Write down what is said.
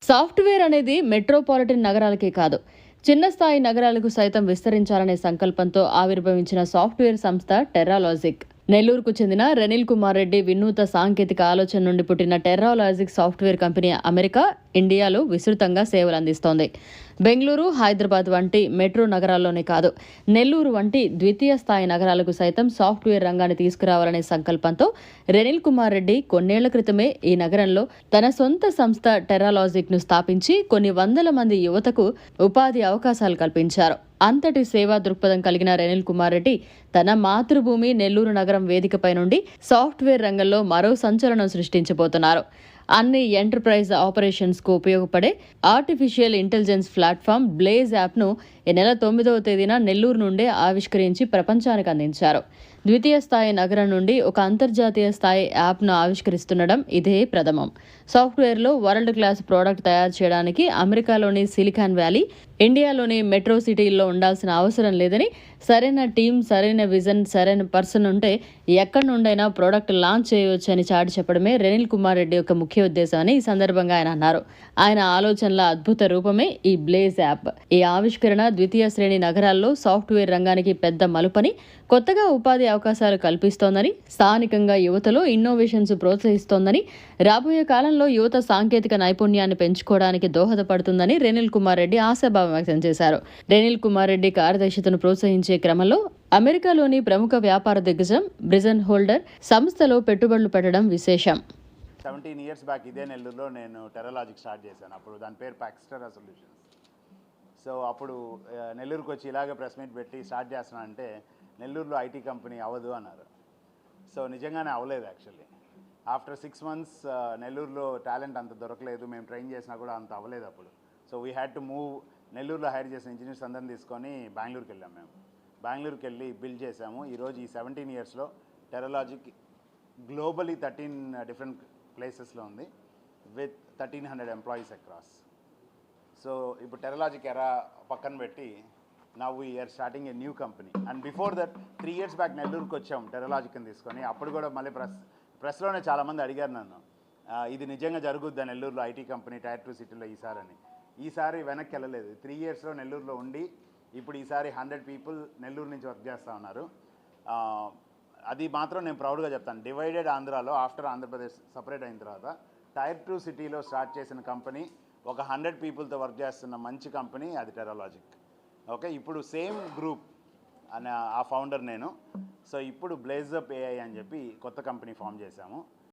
Software అనేది metropolitan నగరాలకే కాదు, చిన్న స్థాయి నగరాలకు సైతం విస్తరించాలనే సంకల్పంతో ఆవిర్భవించిన సాఫ్ట్‌వేర్ సంస్థ టెర్రాలాజిక్. నెల్లూరుకు చెందిన రెనిల్ కుమార్ రెడ్డి వినూత్న సాంకేతిక ఆలోచన నుండి పుట్టిన టెర్రాలాజిక్ సాఫ్ట్‌వేర్ కంపెనీ అమెరికా, ఇండియాలో విస్తృతంగా సేవలందిస్తోంది. బెంగళూరు, హైదరాబాద్ వంటి మెట్రో నగరాల్లోనే కాదు, నెల్లూరు వంటి ద్వితీయ స్థాయి నగరాలకు సైతం సాఫ్ట్‌వేర్ రంగాన్ని తీసుకురావాలనే సంకల్పంతో రెనిల్ కుమార్ రెడ్డి కొన్నేళ్ల క్రితమే ఈ నగరంలో తన సొంత సంస్థ టెర్రాలాజిక్ను స్థాపించి కొన్ని వందల మంది యువతకు ఉపాధి అవకాశాలు కల్పించారు. అంతటి సేవా దృక్పథం కలిగిన రెనిల్ కుమార్ రెడ్డి తన మాతృభూమి నెల్లూరు నగరం వేదికపై నుండి సాఫ్ట్‌వేర్ రంగంలో మరో సంచలనం సృష్టించబోతున్నారు. అన్ని ఎంటర్ప్రైజ్ ఆపరేషన్స్కు ఉపయోగపడే ఆర్టిఫిషియల్ ఇంటెలిజెన్స్ ప్లాట్ఫామ్ బ్లేజ్ యాప్ను ఈ నెల 9వ తేదీన నెల్లూరు నుండే ఆవిష్కరించి ప్రపంచానికి అందించారు. ద్వితీయ స్థాయి నగరం నుండి ఒక అంతర్జాతీయ స్థాయి యాప్ను ఆవిష్కరిస్తుండడం ఇదే ప్రథమం. సాఫ్ట్‌వేర్లో వరల్డ్ క్లాస్ ప్రోడక్ట్ తయారు చేయడానికి అమెరికాలోని సిలికాన్ వ్యాలీ, ఇండియాలోని మెట్రో సిటీల్లో ఉండాల్సిన అవసరం లేదని, సరైన టీం, సరైన విజన్, సరైన పర్సన్ ఉంటే ఎక్కడి నుండైనా ప్రోడక్ట్ లాంచ్ చేయవచ్చని చాటి చెప్పడమే రెనిల్ కుమార్ రెడ్డి యొక్క ముఖ్య ఉద్దేశం అని ఈ సందర్భంగా ఆయన అన్నారు. ఆయన ఆలోచనల అద్భుత రూపమే ఈ బ్లేజ్ యాప్. ఈ ఆవిష్కరణ ద్వితీయ శ్రేణి నగరాల్లో సాఫ్ట్‌వేర్ రంగానికి పెద్ద మలుపని, కొత్తగా ఉపాధి అవకాశాలు కల్పిస్తోందని, స్థానికంగా యువతలో ఇన్నోవేషన్స్ ప్రోత్సహిస్తోందని, రాబోయే కాలంలో యువత సాంకేతిక నైపుణ్యాన్ని పెంచుకోవడానికి దోహదపడుతుందని రెనిల్ కుమార్ రెడ్డి ఆశాభావం వ్యక్తం చేశారు. రెనిల్ కుమార్ రెడ్డి కార్యదక్షతను ప్రోత్సహించే క్రమంలో అమెరికాలోని ప్రముఖ వ్యాపార దిగ్గజం బ్రిజన్ హోల్డర్ సంస్థలో పెట్టుబడులు పెట్టడం విశేషం. 17 ఇయర్స్ బ్యాక్ ఇదే నెల్లూరులో నేను టెర్రాలాజిక్ స్టార్ట్ చేశాను. అప్పుడు దాని పేరు పాక్స్టర్ సొల్యూషన్స్. సో అప్పుడు నెల్లూరుకు వచ్చి ఇలాగే ప్రెస్ మీట్ పెట్టి స్టార్ట్ చేస్తున్నా అంటే నెల్లూరులో ఐటీ కంపెనీ అవ్వదు అన్నారు. సో నిజంగానే అవ్వలేదు యాక్చువల్లీ. ఆఫ్టర్ 6 months నెల్లూరులో టాలెంట్ అంత దొరకలేదు, మేము ట్రైన్ చేసినా కూడా అంత అవ్వలేదు అప్పుడు. So we had to move. నెల్లూరులో హైర్ చేసిన ఇంజనీర్స్ అందరిని తీసుకొని బెంగళూరుకి వెళ్ళాం. మేము బెంగళూరుకి వెళ్ళి బిల్డ్ చేసాము. ఈరోజు ఈ 17 ఇయర్స్లో టెర్రాలాజిక్ గ్లోబలీ 13 డిఫరెంట్ ప్లేసెస్లో ఉంది విత్ 1300 ఎంప్లాయీస్ అక్రాస్. సో ఇప్పుడు టెర్రాలాజిక్ ఎరా పక్కన పెట్టి now we are starting a new company. And before that 3 years back నెల్లూరుకి వచ్చాం టెర్రాలాజిక్ని తీసుకొని. అప్పుడు కూడా మళ్ళీ ప్రెస్లోనే చాలామంది అడిగారు నన్ను, ఇది నిజంగా జరుగుద్దా నెల్లూరులో ఐటీ కంపెనీ Tier 2 సిటీలో ఈసారి. ఈసారి వెనక్కి వెళ్ళలేదు. 3 yearsలో నెల్లూరులో ఉండి ఇప్పుడు ఈసారి 100 people నెల్లూరు నుంచి వర్క్ చేస్తూ ఉన్నారు. అది మాత్రం నేను ప్రౌడ్గా చెప్తాను. డివైడెడ్ ఆంధ్రాలో ఆఫ్టర్ ఆంధ్రప్రదేశ్ సపరేట్ అయిన తర్వాత Tier 2 సిటీలో స్టార్ట్ చేసిన కంపెనీ, ఒక 100 peopleతో వర్క్ చేస్తున్న మంచి కంపెనీ అది టెర్రాలాజిక్. ఓకే, ఇప్పుడు సేమ్ గ్రూప్ అనే ఆ ఫౌండర్ నేను. సో ఇప్పుడు బ్లేజప్ ఏఐ అని చెప్పి కొత్త కంపెనీ ఫామ్ చేశాము.